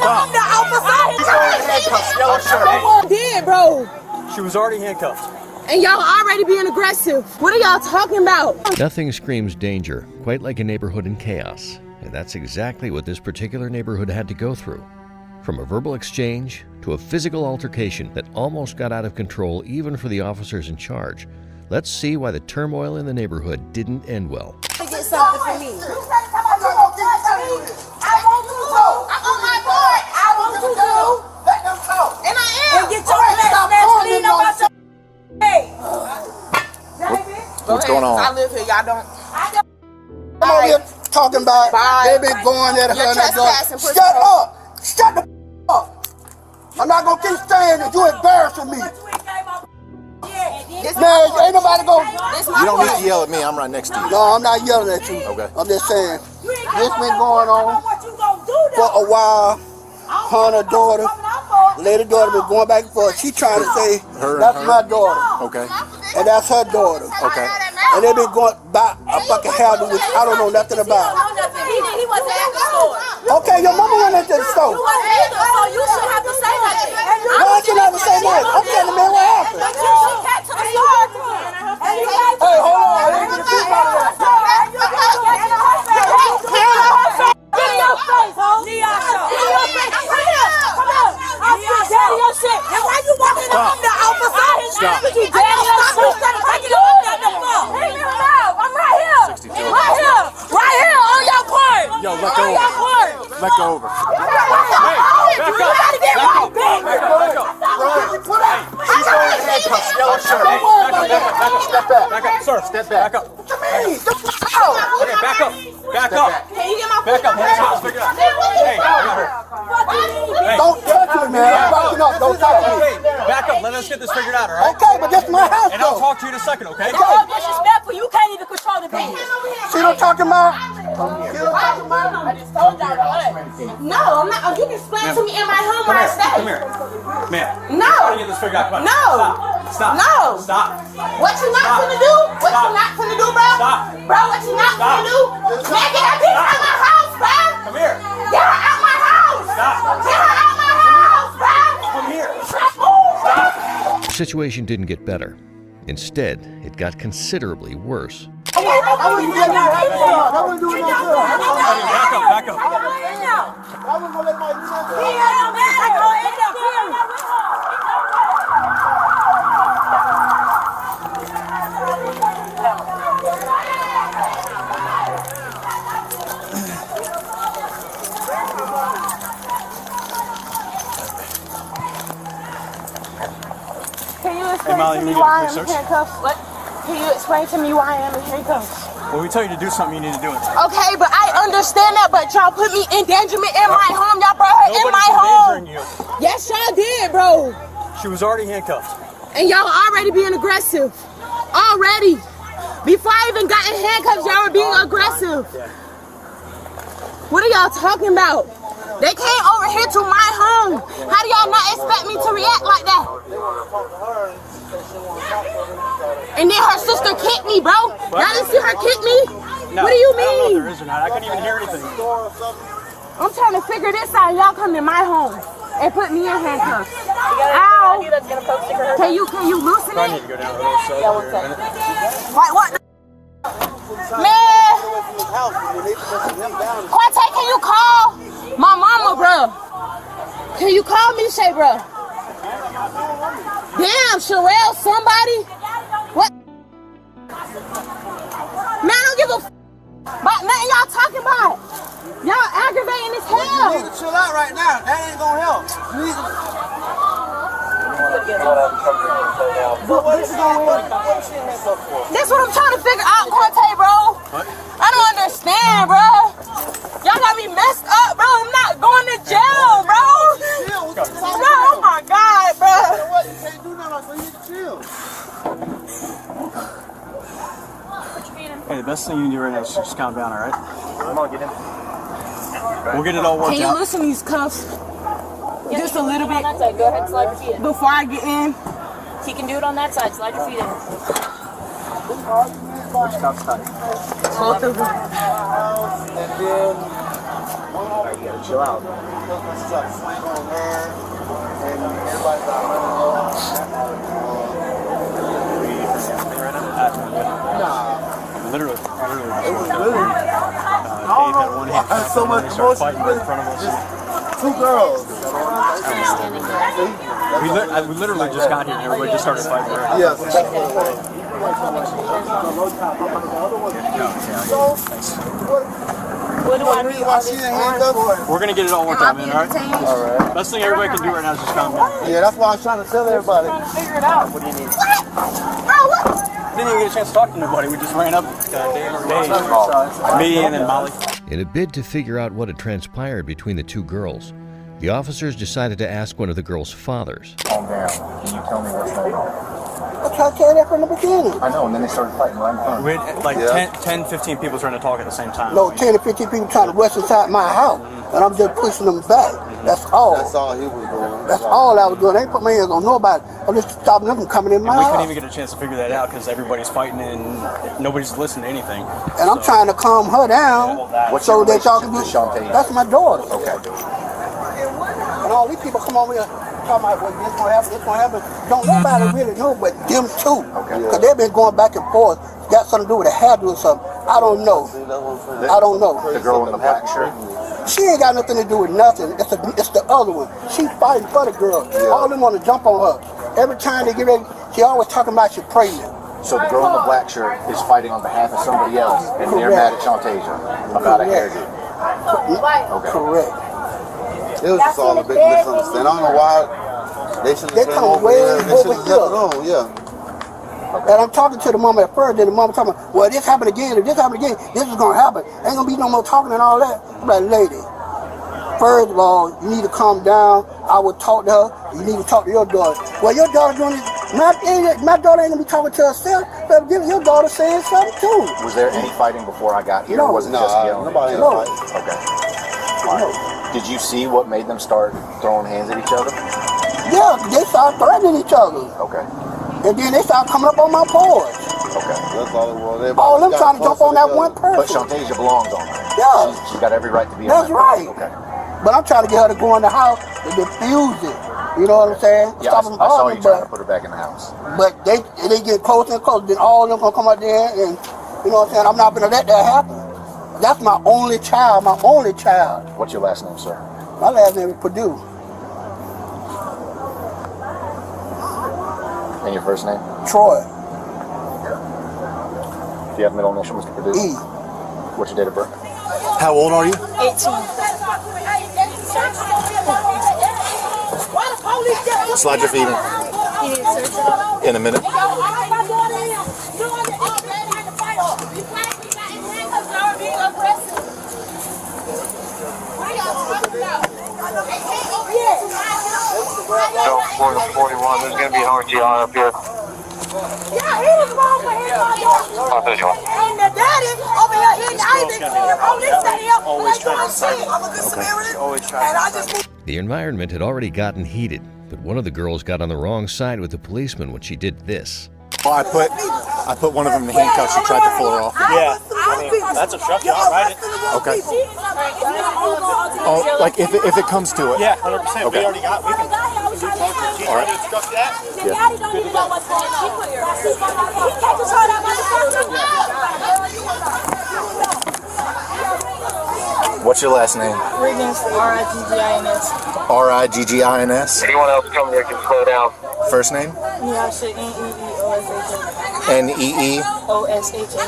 I'm the officer. Did, bro. She was already handcuffed. And y'all already being aggressive. What are y'all talking about? Nothing screams danger quite like a neighborhood in chaos. And that's exactly what this particular neighborhood had to go through. From a verbal exchange to a physical altercation that almost got out of control even for the officers in charge. Let's see why the turmoil in the neighborhood didn't end well. Get something for me. What's going on? I live here, y'all don't. I'm over here talking about they been going at her and that girl. Shut up! Shut the up! I'm not gonna keep saying that. You embarrassing me. Man, ain't nobody going. You don't need to yell at me. I'm right next to you. No, I'm not yelling at you. Okay. I'm just saying this been going on for a while. Her and her daughter, lady daughter, been going back and forth. She trying to say that's my daughter. Okay. And that's her daughter. Okay. And they been going by a fucking house which I don't know nothing about. He wasn't at the store. Okay, your mama went into the store. You wasn't either, so you should have to say that. Why don't you never say that? I'm telling me what happened. But you should get to the store. Hey, hold on. I didn't get a piece out of that. Get in your face, ho. Get in your face. Come here. Come on. I'm daddy your shit. And why you walking up the officer? Stop. You daddy your shit. Take it over at the floor. Leave me alone. I'm right here. Right here. Right here on your court. Yo, let go. On your court. Let go over. Hey, you gotta get right back. Back up. She's already handcuffed. Yell at her. Step back. Back up, sir. Step back. Back up. Okay, back up. Back up. Can you get my Back up. Let's figure it out. Hey, I got her. Hey. Don't touch me, man. I'm backing up. Don't touch me. Okay, back up. Let us get this figured out, all right? Okay, but this is my house, And I'll though. talk to you in a second, okay? That's so disrespectful. You can't even control the business. See what I'm talking about? See what I'm talking about? I just told y'all what. No, I'm not. You can explain to me in my home where I stay. Come here. Ma'am. No. Try to get this figured out. Come on. No. Stop. No. Stop. What you not gonna do? What you not gonna do, bro? Stop. Bro, what you not gonna do? Man, get that bitch out my house, bro. Come here. Get her out my house. Stop. Get her out my house, bro. Come here. Stop. The situation didn't get better. Instead, it got considerably worse. I wouldn't do that. I wouldn't do that. Back up. Back up. I wouldn't let my do Can you explain to me why I'm in handcuffs? What? Can you explain to me why I am in handcuffs? When we tell you to do something, you need to do it. Okay, but I understand that, but y'all put me in endangerment in my home. Y'all brought her in my home. Nobody's endangering you. Yes, y'all did, bro. She was already handcuffed. And y'all already being aggressive. Already. Before I even got in handcuffs, y'all were being aggressive. What are y'all talking about? They came over here to my home. How do y'all not expect me to react like that? And then her sister kicked me, bro. Y'all didn't see her kick me? No, What do you I don't know if mean? there is or not. I couldn't even hear anything. I'm trying to figure this out. Y'all come to my home and put me in handcuffs. Ow. Can you loosen I need it? to go down to the other side. Here in a minute. What the man? Quante, can you call my mama, bro? Can you call me, Shay, bro? Damn, Sherelle, somebody? What? Man, I don't give a about nothing y'all talking about. Y'all aggravating as hell. You need to chill out right now. That ain't gonna help. You need That's what I'm trying to figure out, Quante, bro. What? I don't understand, bro. Y'all got me messed up, bro. I'm not going to jail, bro. No, oh my God, bro. You can't do nothing, so you need to chill. Hey, the best thing you can do right now is just calm down, all right? Come on, get in. We'll get it all worked Can you out. loosen these cuffs? Just a little bit. On that side. Go ahead and slide your feet in. Before I get in. He can do it on that side. Slide your feet in. Which cuff's tight? Both of them. Alright, you gotta chill out. Literally. It was really. Dave had one hand cuffed So and much they started emotion. fighting right in front of us. Two girls. We literally just got here and everybody just started fighting. Right? Yes. What do I do? Yeah, We're gonna get it all worked out, man. All right. alright. Best thing everybody can do right now is just calm down. That's why I was trying to tell everybody. Figure it out. What do you need? Didn't even get a chance to talk to nobody. We just ran up. Dave, me, and then Molly. In a bid to figure out what had transpired between the two girls, the officers decided to ask one of the girls' fathers. Calm down. Can you tell me what's going on? I tried to tell that from the beginning. I know, and then they started fighting right in front of me. We had like 10, 15 people trying to talk at the same time. No, 10 to 15 people trying to rush inside my house, and I'm just pushing them back. That's all. That's all he was doing. That's all I was doing. They ain't put my hands on nobody. I'm just stopping them from coming in my And we couldn't house. even get a chance to figure that out because everybody's fighting and nobody's listening to anything. And I'm trying to calm her down What's so your that y'all can do. relationship to Shantae? That's my daughter. Okay. And all these people come over here talking about well, this gonna happen, this gonna happen. Don't nobody really know but them two. Because they've been going back and forth. Got something to do with a hairdo or something. I don't know. I don't know. The girl in the black shirt? She ain't got nothing to do with nothing. It's the other one. She fighting for the girl. All of them want to jump on her. Every time they get ready, she always talking about she pregnant. So the girl in the black shirt is fighting on behalf of somebody else, and they're mad at Shantasia about a hairdo. Okay. Correct. It was just all a big misunderstanding. I don't know why they should have been over there. They should have left it on, yeah. And I'm talking to the mama at first, then the mama talking about, well, this happened again, if this happened again, this is going to happen. Ain't going to be no more talking and all that. I'm like, lady, first of all, you need to calm down. I would talk to her. You need to talk to your daughter. Well, your daughter doing this. My daughter ain't going to be talking to herself, but your daughter saying something too. Was there any fighting before I got here? No. Or was it just yelling? Nobody No. Okay. All right. Did you see what made them start throwing hands at each other? Yeah, they started threatening each other. Okay. And then they started coming up on my porch. Okay. That's all it was. All of them trying to jump on that one But person. Shantasia belongs on her. Yeah. She's got every right to be on That's that. right. Okay. But I'm trying to get her to go in the house and defuse it. You know what I'm saying? Yeah, Stop them I saw you arguing, trying to put her back in the house. but they get closer and closer. Then all of them gonna come out there and, you know what I'm saying? I'm not gonna let that happen. That's my only child, my only child. What's your last name, sir? My last name is Purdue. And your first name? Troy. Do you have middle initial, Mr. Purdue? E. What's your date of birth? How old are you? 18. Slide your feet in. You need to search it up. In a minute. So, 41, there's going to be an RTI up here. Yeah, he was wrong for hitting my daughter. I'll finish one. And the daddy over here hitting Isaac. The police set him. Always Like, trying to doing shit. I'm a good Samaritan. Always trying And I just The environment had already gotten heated, but one of the girls got on the wrong side with the policeman when she did this. Well, I put one of them in handcuffs. She tried to pull her off. Yeah. That's a truck job, right? Okay. Oh, like if it comes to it. Yeah, 100%. Okay. We already got. We can. All right. Truck that. Daddy don't even know what's going on. He catches her that motherfucker. What's your last name? Riggins, R-I-G-G-I-N-S. R-I-G-G-I-N-S. Anyone else come here can slow down. First name? Yeah, shit, N-E-E-O-S-H-A. N-E-E. O-S-H-A.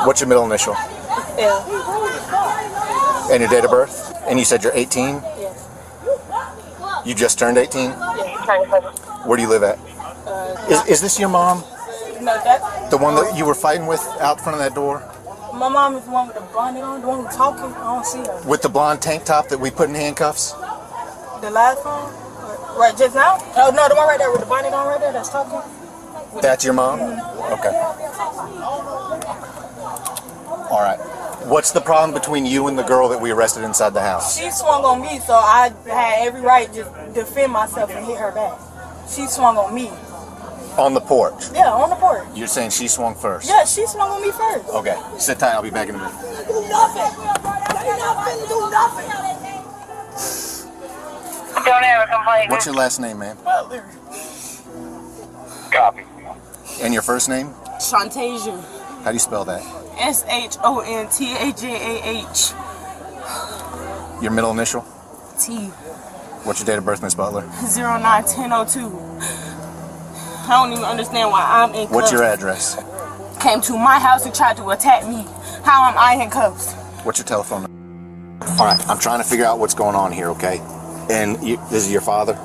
What's your middle initial? L. And your date of birth? And you said you're 18? Yes. You just turned 18? Where do you live at? Is this your mom? No, that. The one that you were fighting with out front of that door? My mom is the one with the bonnet on, the one who's talking. I don't see her. With the blonde tank top that we put in handcuffs? The last one? Right, just now? Oh, no, the one right there with the bonnet on right there that's talking. That's your mom? Okay. All right. What's the problem between you and the girl that we arrested inside the house? She swung on me, so I had every right to defend myself and hit her back. She swung on me. On the porch? Yeah, on the porch. You're saying she swung first? Yeah, she swung on me first. Okay. Sit tight. I'll be back in a minute. do nothing. Nobody not finna do nothing. Don't have a complaint. What's your last name, man? Copy. And your first name? Shantasia. How do you spell that? SHONTAJAH. Your middle initial? T. What's your date of birth, Miss Butler? 09/10/02. I don't even understand why I'm in cuffs. What's your address? Came to my house and tried to attack me. How am I in cuffs? What's your telephone number? All right, I'm trying to figure out what's going on here, okay? And this is your father?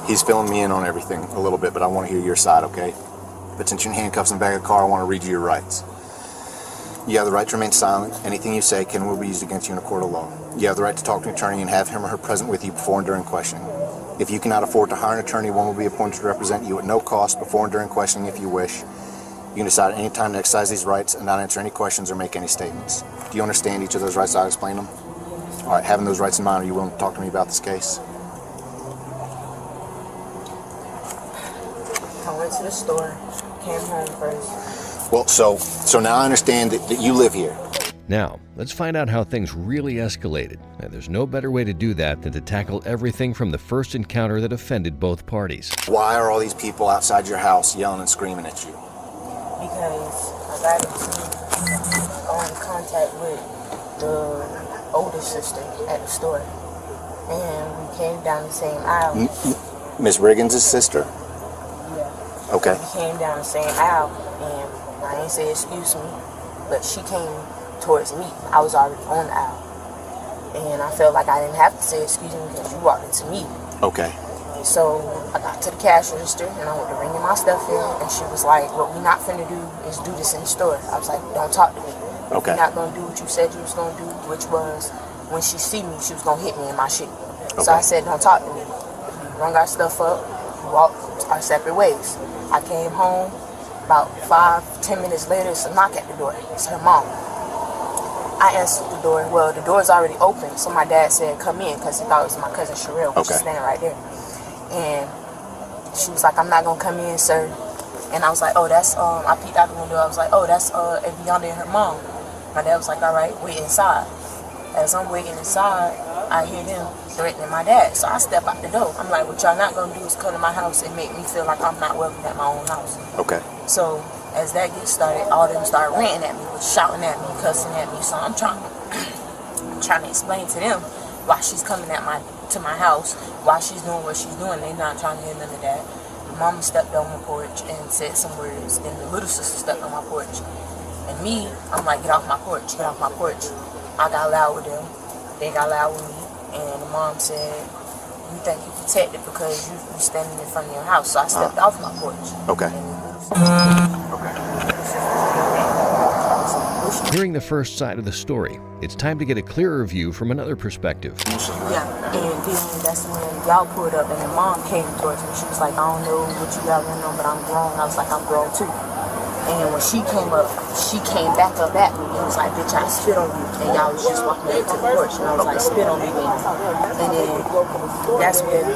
He's filling me in on everything a little bit, but I want to hear your side, okay? But since you're in handcuffs in the back of the car, I want to read you your rights. You have the right to remain silent. Anything you say can and will be used against you in a court of law. You have the right to talk to an attorney and have him or her present with you before and during questioning. If you cannot afford to hire an attorney, one will be appointed to represent you at no cost before and during questioning if you wish. You can decide at any time to exercise these rights and not answer any questions or make any statements. Do you understand each of those rights? I'll explain them. All right, having those rights in mind, are you willing to talk to me about this case? I went to the store, came home first. Well, so now I understand that you live here. Now, let's find out how things really escalated. And there's no better way to do that than to tackle everything from the first encounter that offended both parties. Why are all these people outside your house yelling and screaming at you? Because I got in contact with the older sister at the store. And we came down the same aisle. Miss Riggins' sister? Yeah. Okay. We came down the same aisle, and I didn't say excuse me, but she came towards me. I was already on the aisle. And I felt like I didn't have to say excuse me because you walked into me. Okay. So I got to the cash register and I went to ringing my stuff in, and she was like, what we're not finna do is do this in the store. I was like, don't talk to me. Okay. You're not gonna do what you said you was gonna do, which was when she see me, she was gonna hit me in my shit. Okay. So I said, don't talk to me. We rung our stuff up, we walked our separate ways. I came home, about 5-10 minutes later, it's a knock at the door. It's her mom. I answered the door. Well, the door's already open, so my dad said, come in, because he thought it was my cousin Sherelle, which is standing right there. And she was like, I'm not gonna come in, sir. And I was like, oh, that's, I peeked out the window. I was like, oh, that's Evianda and her mom. My dad was like, all right, wait inside. As I'm waiting inside, I hear them threatening my dad. So I step out the door. I'm like, what y'all not gonna do is come to my house and make me feel like I'm not welcome at my own house. Okay. So as that gets started, all of them start ranting at me, shouting at me, cussing at me. So I'm trying to explain to them why she's coming to my house, why she's doing what she's doing. They're not trying to hear none of that. Mama stepped on my porch and said some words, and the little sister stepped on my porch. And me, I'm like, get off my porch, get off my porch. I got loud with them, they got loud with me, and the mom said, you think you're protected because you standing in front of your house. So I stepped off my porch. Okay. Hearing the first side of the story, it's time to get a clearer view from another perspective. Yeah, and then that's when y'all pulled up and the mom came towards me. She was like, I don't know what you got going on, but I'm grown. I was like, I'm grown too. And when she came up, she came back up at me and was like, bitch, I spit on you. And y'all was just walking up to the porch. And I was like, spit on me, baby. And then that's when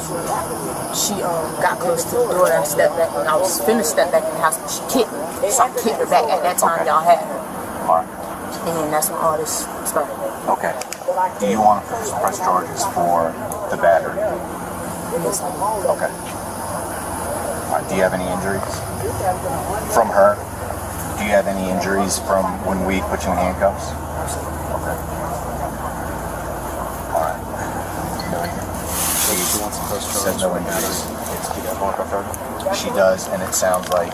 she got close to the door and I stepped back. And I was finna step back in the house, but she kicked me. So I kicked her back. At that time, y'all had her. All right. And then that's when all this started. Okay. Do you want to press charges for the battery? Yes, I do. Okay. All right. Do you have any injuries from her? Do you have any injuries from when we put you in handcuffs? Okay. All right. She says no injuries. She does, and it sounds like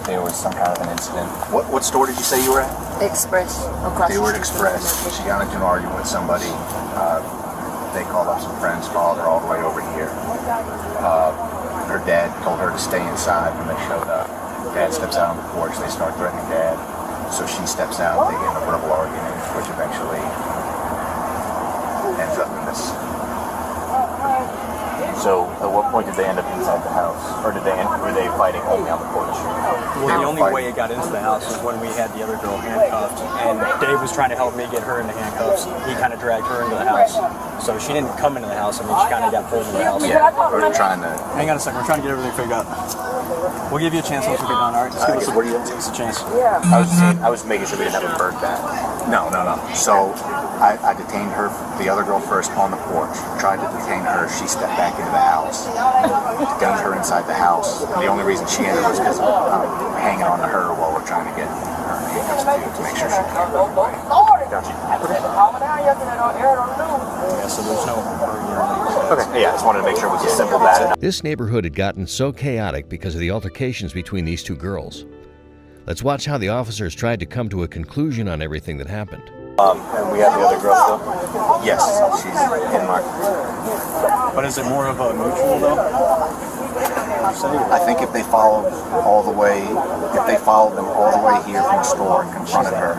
there was some kind of an incident. What store did you say you were at? Express. Across They were at Express. She got into an argument with somebody. They called up some friends, followed her all the way over here. Her dad told her to stay inside when they showed up. Dad steps out on the porch. They start threatening Dad. So she steps out. They get in a verbal argument, which eventually ends up in this. So, at what point did they end up inside the house? Or were they fighting only on the porch? Well, the only way it got into the house was when we had the other girl handcuffed, and Dave was trying to help me get her into handcuffs. He kind of dragged her into the house. So she didn't come into the house, I mean, she kind of got pulled into the house. Yeah, we're trying to... Hang on a second, we're trying to get everything figured out. We'll give you a chance once we get done, alright? Just give us a chance. I was making sure we didn't have a bird back. No. So I detained her, the other girl first, on the porch. Tried to detain her. She stepped back into the house. Detained her inside the house. And the only reason she entered was because I'm hanging on to her while we're trying to get her to make sure she can. Gotcha. Yeah, so there's no... Okay, yeah, I just wanted to make sure it was a simple battle. This neighborhood had gotten so chaotic because of the altercations between these two girls. Let's watch how the officers tried to come to a conclusion on everything that happened. And we have the other girl still? Yes, she's in my... But is it more of a mutual, though? I think if they followed all the way, if they followed them all the way here from the store and confronted her,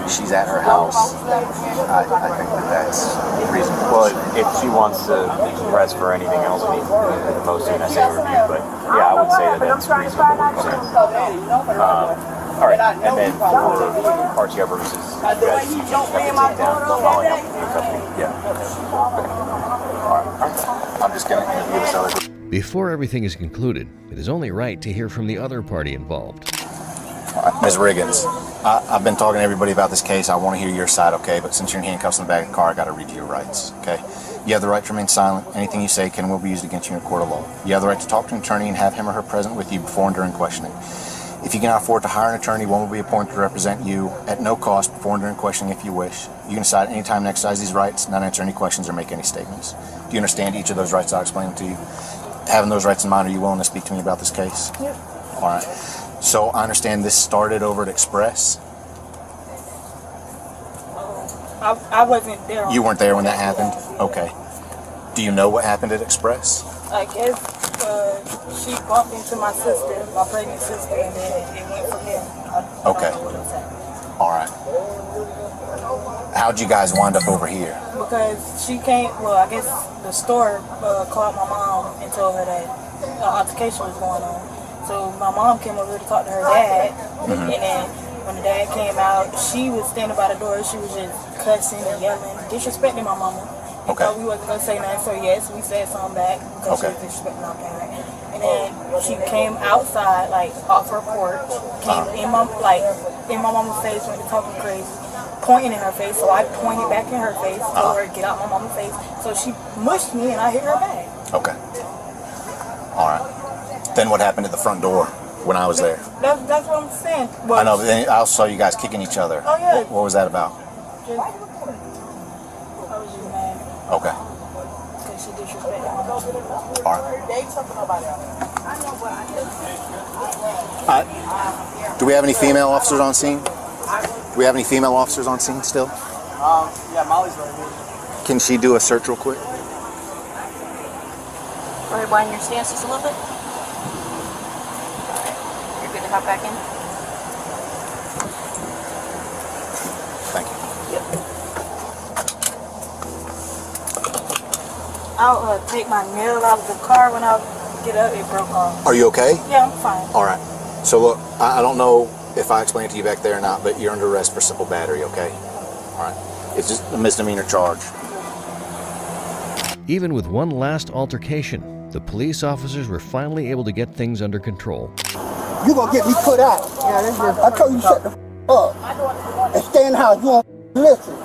she's at her house, I think that's reasonable. Well, if she wants to press for anything else, I mean, the most soon I say review, but yeah, I would say that's reasonable. All right, and then for RTR purposes, you guys each have to take down following up with custody. Yeah. All right. I'm just going to interview this other. Before everything is concluded, it is only right to hear from the other party involved. Ms. Riggins, I've been talking to everybody about this case. I want to hear your side, okay? But since you're in handcuffs in the back of the car, I got to read you your rights, okay? You have the right to remain silent. Anything you say can will be used against you in a court of law. You have the right to talk to an attorney and have him or her present with you before and during questioning. If you cannot afford to hire an attorney, one will be appointed to represent you at no cost before and during questioning if you wish. You can decide any time to exercise these rights, not answer any questions or make any statements. Do you understand each of those rights? I'll explain them to you. Having those rights in mind, are you willing to speak to me about this case? Yeah. All right. So I understand this started over at Express. I wasn't there. You weren't there when that happened? Okay. Do you know what happened at Express? I guess she bumped into my sister, my pregnant sister, and then it went from there. Okay. All right. How'd you guys wind up over here? Because she came, well, I guess the store called my mom and told her that an altercation was going on. So my mom came over to talk to her dad, and then when the dad came out, she was standing by the door. She was just cussing and yelling, disrespecting my mama. Okay. So we wasn't gonna say nothing. So yes, we said something back because she was disrespecting our parent. And then she came outside, like off her porch, came in my mama's face, went to talking crazy, pointing in her face. So I pointed back in her face, told her get out my mama's face. So she mushed me, and I hit her back. Okay. All right. Then what happened at the front door when I was there? That's what I'm saying. Well, I know, but then I also saw you guys kicking each other. Oh yeah. What was that about? I was just mad. Okay. Because she disrespected my mom. All right. Do we have any female officers on scene? Do we have any female officers on scene still? Yeah, Molly's right here. Can she do a search real quick? Go ahead, widen your stance just a little bit. You're good to hop back in? Thank you. Yep. I'll take my nail out of the car when I get up. It broke off. Are you okay? Yeah, I'm fine. All right. So look, I don't know if I explained it to you back there or not, but you're under arrest for simple battery, okay? All right. It's just a misdemeanor charge. Even with one last altercation, the police officers were finally able to get things under control. You gonna get me put out. I told you shut the up and stay in the house. You won't listen.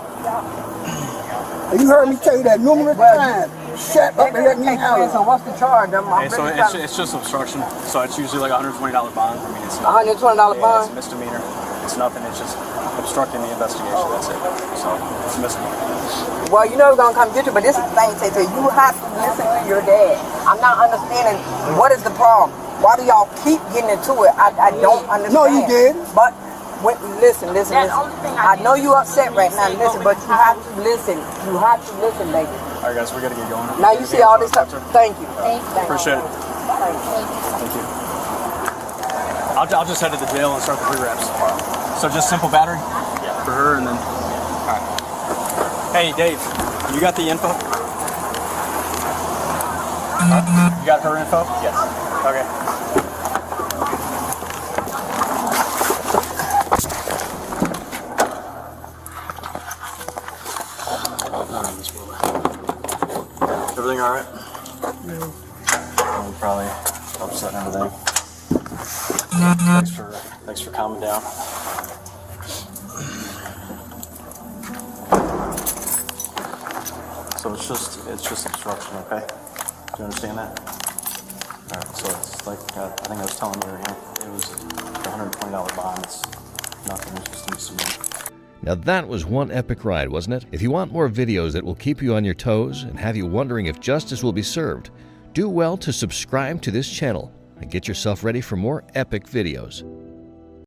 And you heard me tell you that numerous times. Shut up and let me out. So what's the charge? So it's just obstruction. So it's usually like a $120 bond. I mean, it's $120 bond? bond? It's a misdemeanor. It's nothing. It's just obstructing the investigation. That's it. So it's a misdemeanor. Well, you know we're going to come get you, but this is the thing, so you have to listen to your dad. I'm not understanding what is the problem. Why do y'all keep getting into it? I don't understand. No, you did. But listen. I know you upset right now, listen, but you have to listen. You have to listen, baby. All right, guys, we got to get going. Now you see all this stuff. Thank you. Appreciate it. Thank you. I'll just head to the jail and start the pre-wraps. So just simple battery? Yeah. For her and then... All right. Hey, Dave, you got the info? You got her info? Yes. Okay. Everything all right? Yeah. I'm probably upset and everything. Thanks for calming down. So it's just obstruction, okay? Do you understand that? All right, so it's like, I think I was telling you, it was a $120 bond. It's nothing, it's just a misdemeanor. Now that was one epic ride, wasn't it? If you want more videos that will keep you on your toes and have you wondering if justice will be served, do well to subscribe to this channel and get yourself ready for more epic videos.